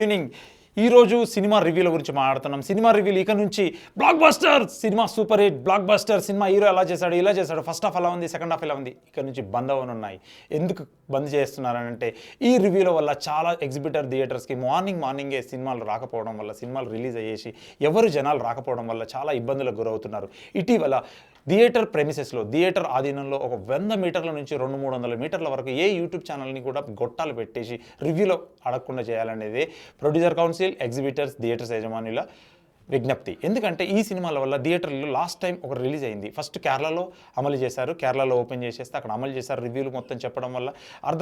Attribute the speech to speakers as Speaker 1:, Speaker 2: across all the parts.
Speaker 1: Evening ఈరోజు cinema రివ్యూల గురించి మాట్లాడుతున్నాం. సినిమా రివ్యూలు ఇక నుంచి block buster cinema, super hit block buster cinema, hero ఎలా చేశాడు, ఇలా చేశాడు, ఫస్ట్ హాఫ్ ఎలా ఉంది, సెకండ్ హాఫ్ ఎలా ఉంది, ఇక నుంచి బంద్ అవనున్నాయి. ఎందుకు బంద్ చేస్తున్నారనంటే ఈ రివ్యూల వల్ల చాలా ఎగ్జిబిటర్ థియేటర్స్కి మార్నింగే సినిమాలు రాకపోవడం వల్ల, సినిమాలు రిలీజ్ అయ్యేసి ఎవరు జనాలు రాకపోవడం వల్ల చాలా ఇబ్బందులకు గురవుతున్నారు. ఇటీవల థియేటర్ ప్రెమిసెస్లో, థియేటర్ ఆధీనంలో ఒక 100 మీటర్ల నుంచి 200-300 మీటర్ల వరకు ఏ యూట్యూబ్ ఛానల్ని కూడా గొట్టాలు పెట్టేసి రివ్యూలో అడగకుండా చేయాలనేది ప్రొడ్యూసర్ కౌన్సిల్, ఎగ్జిబిటర్స్, థియేటర్స్ యజమానుల విజ్ఞప్తి. ఎందుకంటే ఈ సినిమాల వల్ల థియేటర్లు లాస్ట్ టైం ఒక రిలీజ్ అయింది. ఫస్ట్ కేరళలో అమలు చేశారు, కేరళలో ఓపెన్ చేసేస్తే అక్కడ అమలు చేశారు. రివ్యూలు మొత్తం చెప్పడం వల్ల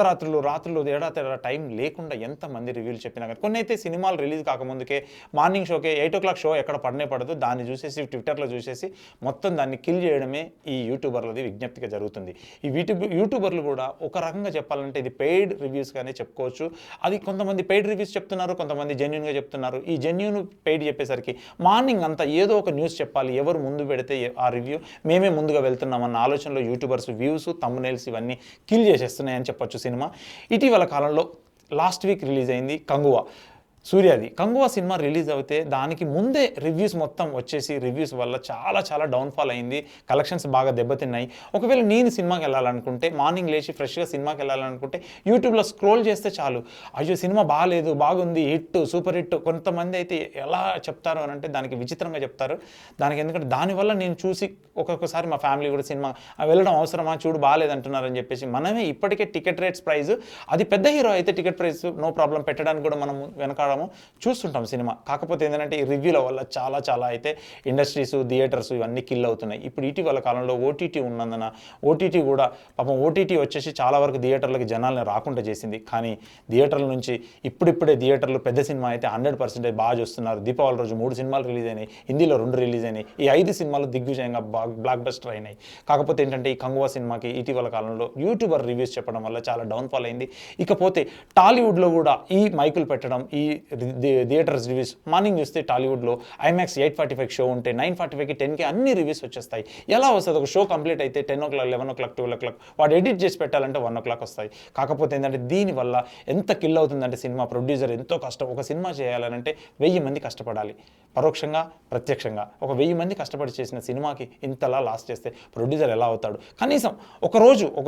Speaker 1: రాత్రులు తేడా టైం లేకుండా ఎంతమంది రివ్యూలు చెప్పినా కానీ కొన్ని అయితే సినిమాలు రిలీజ్ కాకముందుకే మార్నింగ్ షోకే 8 o'clock షో ఎక్కడ పడదు, దాన్ని చూసేసి ట్విట్టర్లో చూసేసి మొత్తం దాన్ని కిల్ చేయడమే ఈ యూట్యూబర్లది విజ్ఞప్తిగా జరుగుతుంది. ఈ యూట్యూబర్లు కూడా ఒక రకంగా చెప్పాలంటే ఇది పెయిడ్ రివ్యూస్గానే చెప్పుకోవచ్చు. అది కొంతమంది పెయిడ్ రివ్యూస్ చెప్తున్నారు, కొంతమంది జెన్యూన్గా చెప్తున్నారు. ఈ జెన్యూన్ పెయిడ్ చెప్పేసరికి మార్నింగ్ అంతా ఏదో ఒక న్యూస్ చెప్పాలి, ఎవరు ముందు పెడితే ఆ రివ్యూ మేమే ముందుగా వెళ్తున్నామన్న ఆలోచనలో యూట్యూబర్స్ వ్యూస్, థంబ్నెయిల్స్ ఇవన్నీ కిల్ చేసేస్తున్నాయని చెప్పొచ్చు. సినిమా ఇటీవల కాలంలో లాస్ట్ వీక్ రిలీజ్ అయింది కంగువా, సూర్యాది. కంగువా సినిమా రిలీజ్ అవుతే దానికి ముందే రివ్యూస్ మొత్తం వచ్చేసి రివ్యూస్ వల్ల చాలా డౌన్ఫాల్ అయింది, కలెక్షన్స్ బాగా దెబ్బతిన్నాయి. ఒకవేళ నేను సినిమాకి వెళ్ళాలనుకుంటే, మార్నింగ్ లేచి ఫ్రెష్గా సినిమాకి వెళ్ళాలనుకుంటే యూట్యూబ్లో స్క్రోల్ చేస్తే చాలు, అయ్యో సినిమా బాగాలేదు, బాగుంది, హిట్, సూపర్ హిట్. కొంతమంది అయితే ఎలా చెప్తారు అని అంటే దానికి విచిత్రంగా చెప్తారు. దానికి ఎందుకంటే దానివల్ల నేను చూసి ఒక్కొక్కసారి మా ఫ్యామిలీ కూడా సినిమా వెళ్ళడం అవసరమా, చూడు బాగాలేదంటున్నారని చెప్పేసి మనమే ఇప్పటికే టికెట్ రేట్స్ ప్రైస్, అది పెద్ద హీరో అయితే టికెట్ ప్రైస్ నో ప్రాబ్లం పెట్టడానికి కూడా మనం వెనకాడము చూస్తుంటాం సినిమా. కాకపోతే ఏంటంటే ఈ రివ్యూల వల్ల చాలా అయితే ఇండస్ట్రీస్, థియేటర్స్ ఇవన్నీ కిల్ అవుతున్నాయి. ఇప్పుడు ఇటీవల కాలంలో ఓటీటీ ఉన్నందున ఓటీటీ కూడా పాపం ఓటీటీ వచ్చేసి చాలా వరకు థియేటర్లకి జనాల్ని రాకుండా చేసింది. కానీ థియేటర్ల నుంచి ఇప్పుడిప్పుడే థియేటర్లు పెద్ద సినిమా అయితే 100% బాగా చూస్తున్నారు. దీపావళి రోజు 3 సినిమాలు రిలీజ్ అయినాయి, హిందీలో 2 రిలీజ్ అయినాయి. ఈ 5 సినిమాలు దిగ్విజయంగా బ్లాక్ బస్టర్ అయినాయి. కాకపోతే ఏంటంటే ఈ కంగువా సినిమాకి ఇటీవల కాలంలో యూట్యూబర్ రివ్యూస్ చెప్పడం వల్ల చాలా డౌన్ఫాల్ అయింది. ఇకపోతే టాలీవుడ్లో కూడా ఈ మైకులు పెట్టడం, ఈ థియేటర్స్ రివ్యూస్ మార్నింగ్ చూస్తే టాలీవుడ్లో ఐమాక్స్ 8:45 షో ఉంటే 9:45కి 10కి అన్ని రివ్యూస్ వచ్చేస్తాయి. ఎలా వస్తుంది? ఒక షో కంప్లీట్ అయితే 10 o'clock, 11 o'clock, 12 o'clock వాడు ఎడిట్ చేసి పెట్టాలంటే 1 o'clock వస్తాయి. కాకపోతే ఏంటంటే దీనివల్ల ఎంత కిల్ అవుతుందంటే సినిమా ప్రొడ్యూసర్ ఎంతో కష్టం. ఒక సినిమా చేయాలంటే 1000 మంది కష్టపడాలి, పరోక్షంగా ప్రత్యక్షంగా. ఒక 1000 మంది కష్టపడి చేసిన సినిమాకి ఇంతలా లాస్ చేస్తే ప్రొడ్యూసర్ ఎలా అవుతాడు? కనీసం ఒక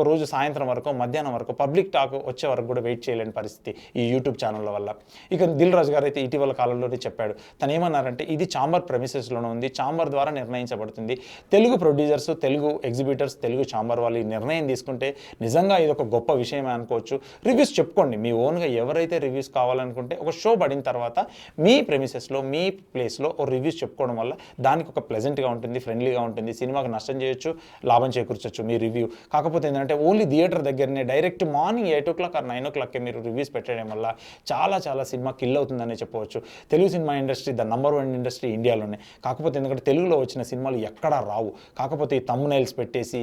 Speaker 1: రోజు సాయంత్రం వరకు, మధ్యాహ్నం వరకు పబ్లిక్ టాక్ వచ్చే వరకు కూడా వెయిట్ చేయలేని పరిస్థితి ఈ యూట్యూబ్ ఛానళ్ళ వల్ల. ఇక దిల్ రాజు గారు అయితే ఇటీవల కాలంలోనే చెప్పాడు. తను ఏమన్నారంటే ఇది ఛాంబర్ ప్రెమిసెస్లోనే ఉంది, ఛాంబర్ ద్వారా నిర్ణయించబడుతుంది. Telugu producers, Telugu exhibitors, Telugu chamber వాళ్ళు ఈ నిర్ణయం తీసుకుంటే నిజంగా ఇది ఒక గొప్ప విషయమే అనుకోవచ్చు. రివ్యూస్ చెప్పుకోండి మీ ఓన్గా, ఎవరైతే రివ్యూస్ కావాలనుకుంటే ఒక షో పడిన తర్వాత మీ ప్రెమిసెస్లో, మీ ప్లేస్లో ఒక రివ్యూస్ చెప్పుకోవడం వల్ల దానికి ఒక ప్లెజెంట్గా ఉంటుంది, ఫ్రెండ్లీగా ఉంటుంది. సినిమాకి నష్టం చేయొచ్చు, లాభం చేకూర్చొచ్చు మీ రివ్యూ. కాకపోతే ఏంటంటే ఓన్లీ థియేటర్ దగ్గరనే direct morning 8 o'clock or 9 o'clock మీరు రివ్యూస్ పెట్టడం వల్ల చాలా సినిమా కిల్ అవుతుందనే చెప్పవచ్చు. Telugu cinema industry the number 1 industry ఇండియాలోనే. కాకపోతే ఎందుకంటే తెలుగులో వచ్చిన సినిమాలు ఎక్కడా రావు. కాకపోతే ఈ థంబ్నెయిల్స్ పెట్టేసి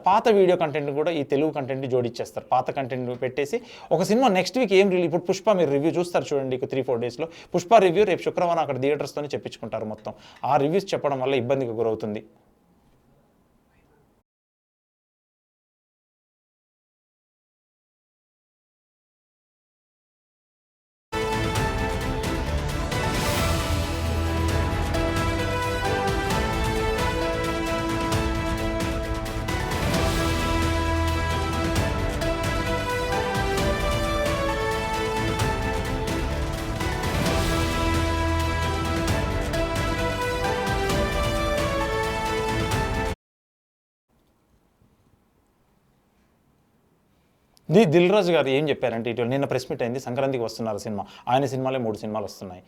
Speaker 1: పాత వీడియో కంటెంట్ కూడా ఈ తెలుగు కంటెంట్ జోడిచ్చేస్తారు. పాత కంటెంట్ పెట్టేసి ఒక సినిమా నెక్స్ట్ వీక్ ఏం రిలీజ్, ఇప్పుడు పుష్ప మీరు రివ్యూ చూస్తారు చూడండి, 3-4 డేస్లో పుష్ప రివ్యూ, రేపు శుక్రవారం అక్కడ థియేటర్స్తోనే చెప్పించుకుంటారు మొత్తం. ఆ రివ్యూస్ చెప్పడం వల్ల ఇబ్బందికి గురవుతుంది. దిల్ రాజు గారు ఏం చెప్పారంటే ఇటీవల నిన్న ప్రెస్ మీట్ అయింది, సంక్రాంతికి వస్తున్నారు సినిమా, ఆయన సినిమాలే 3 సినిమాలు వస్తున్నాయి.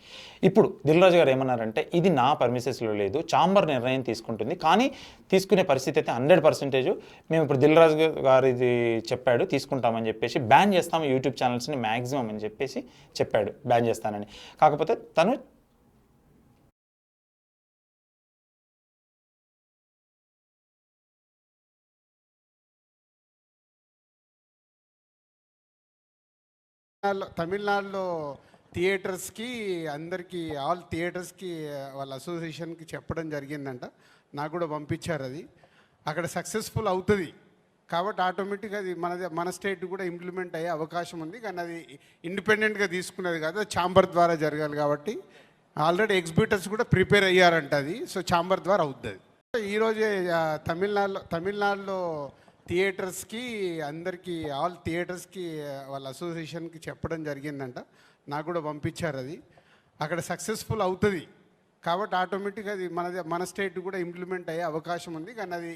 Speaker 1: ఇప్పుడు దిల్ రాజు గారు ఏమన్నారంటే ఇది నా పర్మిసెస్లో లేదు, ఛాంబర్ నిర్ణయం తీసుకుంటుంది. కానీ తీసుకునే పరిస్థితి అయితే 100% మేము ఇప్పుడు దిల్ రాజు గారు ఇది చెప్పాడు, తీసుకుంటామని చెప్పేసి బ్యాన్ చేస్తాము యూట్యూబ్ ఛానల్స్ని మ్యాక్సిమం అని చెప్పేసి చెప్పాడు, బ్యాన్ చేస్తానని. కాకపోతే తను
Speaker 2: తమిళనాడులో థియేటర్స్కి అందరికీ ఆల్ థియేటర్స్కి వాళ్ళ అసోసియేషన్కి చెప్పడం జరిగిందంట. నాకు కూడా పంపించారు. అది అక్కడ సక్సెస్ఫుల్ అవుతుంది. కాబట్టి ఆటోమేటిక్గా అది మన స్టేట్ కూడా ఇంప్లిమెంట్ అయ్యే అవకాశం ఉంది. కానీ అది ఇండిపెండెంట్గా తీసుకునేది కాదు, ఛాంబర్ ద్వారా జరగాలి. కాబట్టి ఆల్రెడీ ఎగ్జిబిటర్స్ కూడా ప్రిపేర్ అయ్యారంట అది. సో ఛాంబర్ ద్వారా అవుతుంది. ఈరోజే తమిళనాడులో థియేటర్స్కి అందరికీ ఆల్ థియేటర్స్కి వాళ్ళ అసోసియేషన్కి చెప్పడం జరిగిందంట. నాకు కూడా పంపించారు అది. అక్కడ సక్సెస్ఫుల్ అవుతుంది. కాబట్టి ఆటోమేటిక్గా అది మన స్టేట్ కూడా ఇంప్లిమెంట్ అయ్యే అవకాశం ఉంది. కానీ అది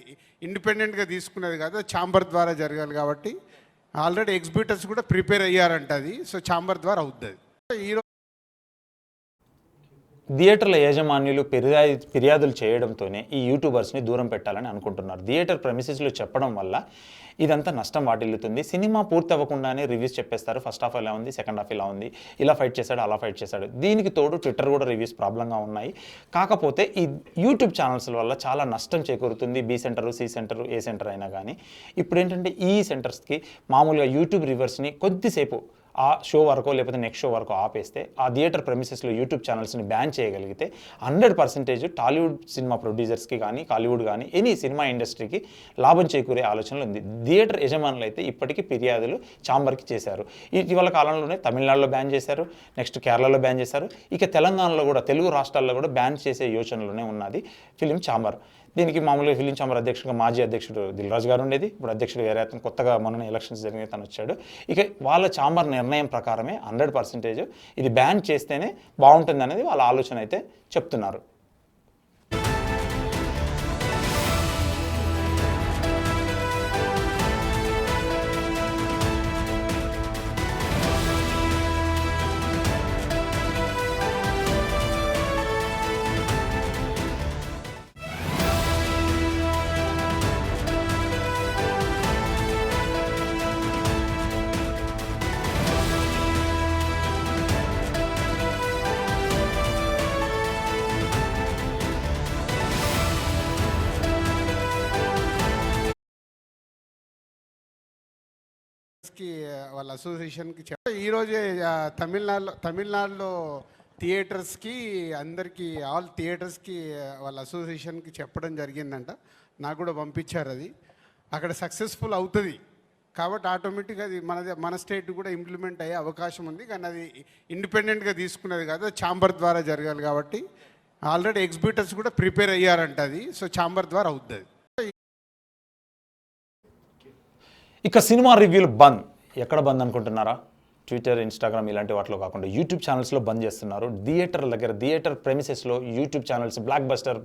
Speaker 2: ఇండిపెండెంట్గా తీసుకునేది కాదు, ఛాంబర్ ద్వారా జరగాలి. కాబట్టి ఆల్రెడీ ఎగ్జిబిటర్స్ కూడా ప్రిపేర్ అయ్యారంట అది. సో ఛాంబర్ ద్వారా అవుతుంది. ఈరోజు
Speaker 1: థియేటర్ల యాజమాన్యులు ఫిర్యాదులు చేయడంతోనే ఈ యూట్యూబర్స్ని దూరం పెట్టాలని అనుకుంటున్నారు. థియేటర్ ప్రెమిసెస్లో చెప్పడం వల్ల ఇదంతా నష్టం వాటిల్లుతుంది. సినిమా పూర్తి అవ్వకుండానే రివ్యూస్ చెప్పేస్తారు. ఫస్ట్ హాఫ్ ఎలా ఉంది, సెకండ్ హాఫ్ ఇలా ఉంది, ఇలా ఫైట్ చేశాడు, అలా ఫైట్ చేశాడు. దీనికి తోడు ట్విట్టర్ కూడా రివ్యూస్ ప్రాబ్లంగా ఉన్నాయి. కాకపోతే ఈ యూట్యూబ్ ఛానల్స్ వల్ల చాలా నష్టం చేకూరుతుంది. బి సెంటర్, సి సెంటర్, ఏ సెంటర్ అయినా కానీ. ఇప్పుడు ఏంటంటే ఈ సెంటర్స్కి మామూలుగా యూట్యూబ్ రివ్యూవర్స్ని కొద్దిసేపు ఆ షో వరకు లేకపోతే నెక్స్ట్ షో వరకు ఆపేస్తే ఆ థియేటర్ ప్రెమిసెస్లో యూట్యూబ్ ఛానల్స్ని బ్యాన్ చేయగలిగితే 100% టాలీవుడ్ సినిమా ప్రొడ్యూసర్స్కి కానీ, కాలీవుడ్ కానీ, ఎనీ సినిమా ఇండస్ట్రీకి లాభం చేకూరే ఆలోచనలు ఉంది. థియేటర్ యజమానులు అయితే ఇప్పటికీ ఫిర్యాదులు ఛాంబర్కి చేశారు. ఇటీవల కాలంలోనే తమిళనాడులో బ్యాన్ చేశారు, నెక్స్ట్ కేరళలో బ్యాన్ చేశారు, ఇక తెలంగాణలో కూడా, తెలుగు రాష్ట్రాల్లో కూడా బ్యాన్ చేసే యోచనలోనే ఉన్నది ఫిలిం ఛాంబర్. దీనికి మామూలుగా ఫిలిం ఛాంబర్ అధ్యక్షుడిగా మాజీ అధ్యక్షుడు దిల్రాజు గారు ఉండేది. ఇప్పుడు అధ్యక్షుడు వేరే అతను కొత్తగా మొన్న ఎలక్షన్స్ జరిగిన తను వచ్చాడు. ఇక వాళ్ళ ఛాంబర్ నిర్ణయం ప్రకారమే 100% ఇది బ్యాన్ చేస్తేనే బాగుంటుంది అనేది వాళ్ళ ఆలోచన అయితే చెప్తున్నారు.
Speaker 2: వాళ్ళ అసోసియేషన్కి ఈరోజే తమిళనాడులో థియేటర్స్కి అందరికీ ఆల్ థియేటర్స్కి వాళ్ళ అసోసియేషన్కి చెప్పడం జరిగిందంట. నాకు కూడా పంపించారు అది. అక్కడ సక్సెస్ఫుల్ అవుతుంది. కాబట్టి ఆటోమేటిక్గా అది మన స్టేట్ కూడా ఇంప్లిమెంట్ అయ్యే అవకాశం ఉంది. కానీ అది ఇండిపెండెంట్గా తీసుకునేది కాదు, ఛాంబర్ ద్వారా జరగాలి. కాబట్టి ఆల్రెడీ ఎగ్జిబిటర్స్ కూడా ప్రిపేర్ అయ్యారంట అది. సో ఛాంబర్ ద్వారా అవుతుంది.
Speaker 1: ఇక సినిమా రివ్యూలు బంద్. ఎక్కడ బంద్ అనుకుంటున్నారా? ట్విట్టర్, ఇన్స్టాగ్రామ్ ఇలాంటి వాటిలో కాకుండా యూట్యూబ్ ఛానల్స్లో బంద్ చేస్తున్నారు. థియేటర్ల దగ్గర, థియేటర్ ప్రెమిసెస్లో యూట్యూబ్ ఛానల్స్ బ్లాక్ బస్టర్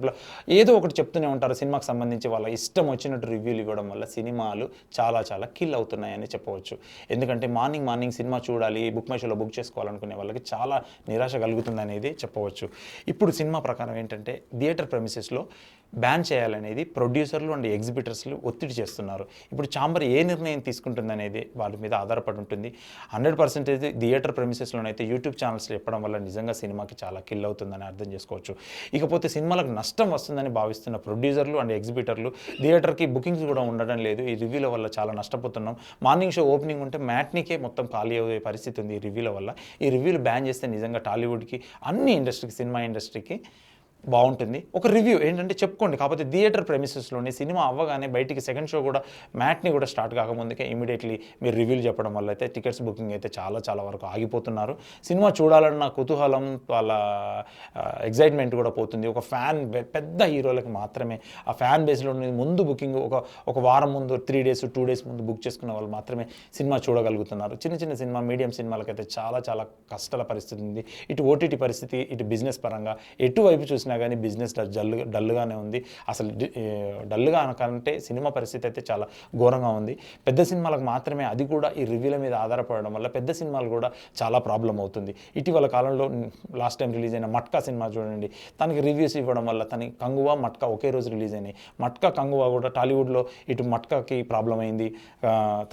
Speaker 1: ఏదో ఒకటి చెప్తూనే ఉంటారు. సినిమాకి సంబంధించి వాళ్ళ ఇష్టం వచ్చినట్టు రివ్యూలు ఇవ్వడం వల్ల సినిమాలు చాలా చాలా కిల్ అవుతున్నాయని చెప్పవచ్చు. ఎందుకంటే మార్నింగ్ సినిమా చూడాలి, బుక్ మై షోలో బుక్ చేసుకోవాలనుకునే వాళ్ళకి చాలా నిరాశ కలుగుతుంది అనేది చెప్పవచ్చు. ఇప్పుడు సినిమా ప్రకారం ఏంటంటే థియేటర్ ప్రెమిసెస్లో బ్యాన్ చేయాలనేది ప్రొడ్యూసర్లు అండ్ ఎగ్జిబిటర్స్లు ఒత్తిడి చేస్తున్నారు. ఇప్పుడు ఛాంబర్ ఏ నిర్ణయం తీసుకుంటుందనేది వాళ్ళ మీద ఆధారపడి ఉంటుంది. 100% థియేటర్ ప్రెమిసెస్లోనైతే యూట్యూబ్ ఛానల్స్ చెప్పడం వల్ల నిజంగా సినిమాకి చాలా కిల్ అవుతుందని అర్థం చేసుకోవచ్చు. ఇకపోతే సినిమాలకు నష్టం వస్తుందని భావిస్తున్న ప్రొడ్యూసర్లు అండ్ ఎగ్జిబిటర్లు థియేటర్కి బుకింగ్స్ కూడా ఉండడం లేదు. ఈ రివ్యూల వల్ల చాలా నష్టపోతున్నాం. మార్నింగ్ షో ఓపెనింగ్ ఉంటే మ్యాట్నీకే మొత్తం ఖాళీ అయ్యే పరిస్థితి ఉంది ఈ రివ్యూల వల్ల. ఈ రివ్యూలు బ్యాన్ చేస్తే నిజంగా టాలీవుడ్కి, అన్ని ఇండస్ట్రీకి, సినిమా ఇండస్ట్రీకి బాగుంటుంది. ఒక రివ్యూ ఏంటంటే చెప్పుకోండి. కాకపోతే థియేటర్ ప్రెమిసెస్లోనే సినిమా అవ్వగానే బయటికి సెకండ్ షో కూడా, మ్యాట్ని కూడా స్టార్ట్ కాకముందుకే ఇమీడియట్లీ మీరు రివ్యూలు చెప్పడం వల్ల అయితే టికెట్స్ బుకింగ్ అయితే చాలా వరకు ఆగిపోతున్నారు. సినిమా చూడాలన్న కుతూహలం, వాళ్ళ ఎగ్జైట్మెంట్ కూడా పోతుంది. ఒక ఫ్యాన్, పెద్ద హీరోలకు మాత్రమే ఆ ఫ్యాన్ బేస్లో ముందు బుకింగ్ ఒక వారం ముందు, 3 days 2 days ముందు బుక్ చేసుకున్న వాళ్ళు మాత్రమే సినిమా చూడగలుగుతున్నారు. చిన్న సినిమా, మీడియం సినిమాలకైతే చాలా కష్టాల పరిస్థితి ఉంది. ఇటు ఓటీటీ పరిస్థితి, ఇటు బిజినెస్ పరంగా ఎటువైపు చూసినా కానీ బిజినెస్ డల్గానే ఉంది. అసలు డల్గా అనకంటే సినిమా పరిస్థితి అయితే చాలా ఘోరంగా ఉంది. పెద్ద సినిమాలకు మాత్రమే, అది కూడా ఈ రివ్యూల మీద ఆధారపడడం వల్ల పెద్ద సినిమాలు కూడా చాలా ప్రాబ్లం అవుతుంది. ఇటీవల కాలంలో లాస్ట్ టైం రిలీజ్ అయిన మట్కా సినిమా చూడండి, తనకి రివ్యూస్ ఇవ్వడం వల్ల తనకి కంగువా, మట్కా ఒకే రోజు రిలీజ్ అయినాయి. మట్కా, కంగువా కూడా టాలీవుడ్లో ఇటు మట్కాకి ప్రాబ్లం అయింది,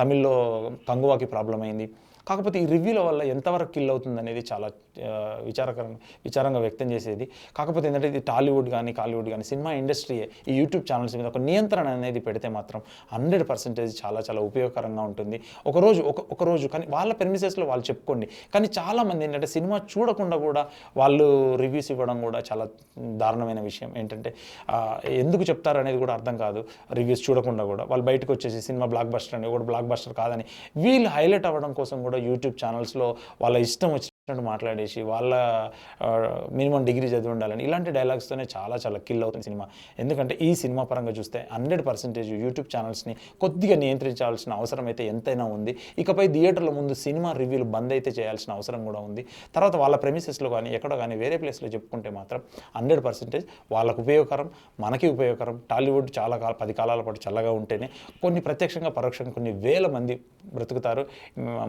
Speaker 1: తమిళ్లో కంగువాకి ప్రాబ్లం అయింది. కాకపోతే ఈ రివ్యూల వల్ల ఎంతవరకు కిల్ అవుతుంది అనేది చాలా విచారంగా వ్యక్తం చేసేది. కాకపోతే ఏంటంటే ఇది టాలీవుడ్ కానీ కాలీవుడ్ కానీ సినిమా ఇండస్ట్రీయే ఈ యూట్యూబ్ ఛానల్స్ మీద ఒక నియంత్రణ అనేది పెడితే మాత్రం 100% చాలా చాలా ఉపయోగకరంగా ఉంటుంది. ఒకరోజు కానీ వాళ్ళ పెర్మిసెస్లో వాళ్ళు చెప్పుకోండి. కానీ చాలామంది ఏంటంటే సినిమా చూడకుండా కూడా వాళ్ళు రివ్యూస్ ఇవ్వడం కూడా చాలా దారుణమైన విషయం. ఏంటంటే ఎందుకు చెప్తారు అనేది కూడా అర్థం కాదు. రివ్యూస్ చూడకుండా కూడా వాళ్ళు బయటకు వచ్చేసి సినిమా బ్లాక్ బస్టర్ అని, ఒకటి బ్లాక్ బస్టర్ కాదని వీళ్ళు హైలైట్ అవ్వడం కోసం కూడా యూట్యూబ్ ఛానల్స్లో వాళ్ళ ఇష్టం వచ్చినట్టు మాట్లాడేసి వాళ్ళ మినిమం డిగ్రీ చదివి ఉండాలని ఇలాంటి డైలాగ్స్తోనే చాలా చాలా కిల్ అవుతుంది సినిమా. ఎందుకంటే ఈ సినిమా పరంగా చూస్తే 100% యూట్యూబ్ ఛానల్స్ని కొద్దిగా నియంత్రించాల్సిన అవసరం అయితే ఎంతైనా ఉంది. ఇకపై థియేటర్ల ముందు సినిమా రివ్యూలు బంద్ అయితే చేయాల్సిన అవసరం కూడా ఉంది. తర్వాత వాళ్ళ ప్రెమిసెస్లో కానీ ఎక్కడో కానీ వేరే ప్లేస్లో చెప్పుకుంటే మాత్రం 100% వాళ్ళకు ఉపయోగకరం, మనకి ఉపయోగకరం. టాలీవుడ్ 10 కాలాల పాటు చల్లగా ఉంటేనే కొన్ని ప్రత్యక్షంగా పరోక్షంగా కొన్ని వేల మంది బ్రతుకుతారు,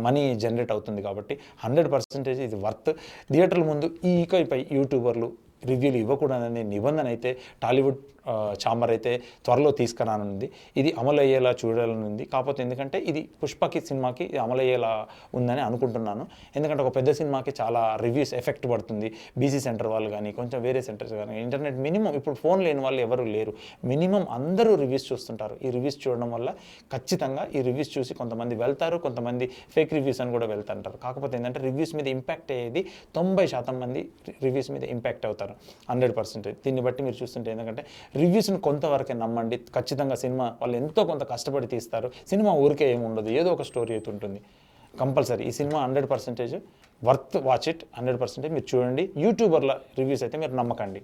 Speaker 1: మనీ జనరేట్ అవుతుంది. కాబట్టి 100% ఇది వర్త్. థియేటర్ల ముందు ఇకపై యూట్యూబర్లు రివ్యూలు ఇవ్వకూడదనే నిబంధన అయితే టాలీవుడ్ ఛాంబర్ అయితే త్వరలో తీసుకురానుంది. ఇది అమలు అయ్యేలా చూడాలని ఉంది. కాకపోతే ఎందుకంటే ఇది పుష్పకి సినిమాకి ఇది అమలు అయ్యేలా ఉందని అనుకుంటున్నాను. ఎందుకంటే ఒక పెద్ద సినిమాకి చాలా రివ్యూస్ ఎఫెక్ట్ పడుతుంది. బీసీ సెంటర్ వాళ్ళు కానీ కొంచెం వేరే సెంటర్స్ కానీ ఇంటర్నెట్ మినిమం ఇప్పుడు ఫోన్ లేని వాళ్ళు ఎవరు లేరు. మినిమం అందరూ రివ్యూస్ చూస్తుంటారు. ఈ రివ్యూస్ చూడడం వల్ల ఖచ్చితంగా ఈ రివ్యూస్ చూసి కొంతమంది వెళ్తారు, కొంతమంది ఫేక్ రివ్యూస్ అని కూడా వెళ్తుంటారు. కాకపోతే ఏంటంటే రివ్యూస్ మీద ఇంపాక్ట్ అయ్యేది 90% మంది రివ్యూస్ మీద ఇంపాక్ట్ అవుతారు 100%. దీన్ని బట్టి మీరు చూస్తుంటే ఎందుకంటే రివ్యూస్ని కొంతవరకే నమ్మండి. ఖచ్చితంగా సినిమా వాళ్ళు ఎంతో కొంత కష్టపడి తీస్తారు. సినిమా ఊరికే ఏమి ఉండదు, ఏదో ఒక స్టోరీ అయితే ఉంటుంది. కంపల్సరీ ఈ సినిమా 100% వర్త్ వాచ్ ఇట్. 100% మీరు చూడండి. యూట్యూబర్ల రివ్యూస్ అయితే మీరు నమ్మకండి.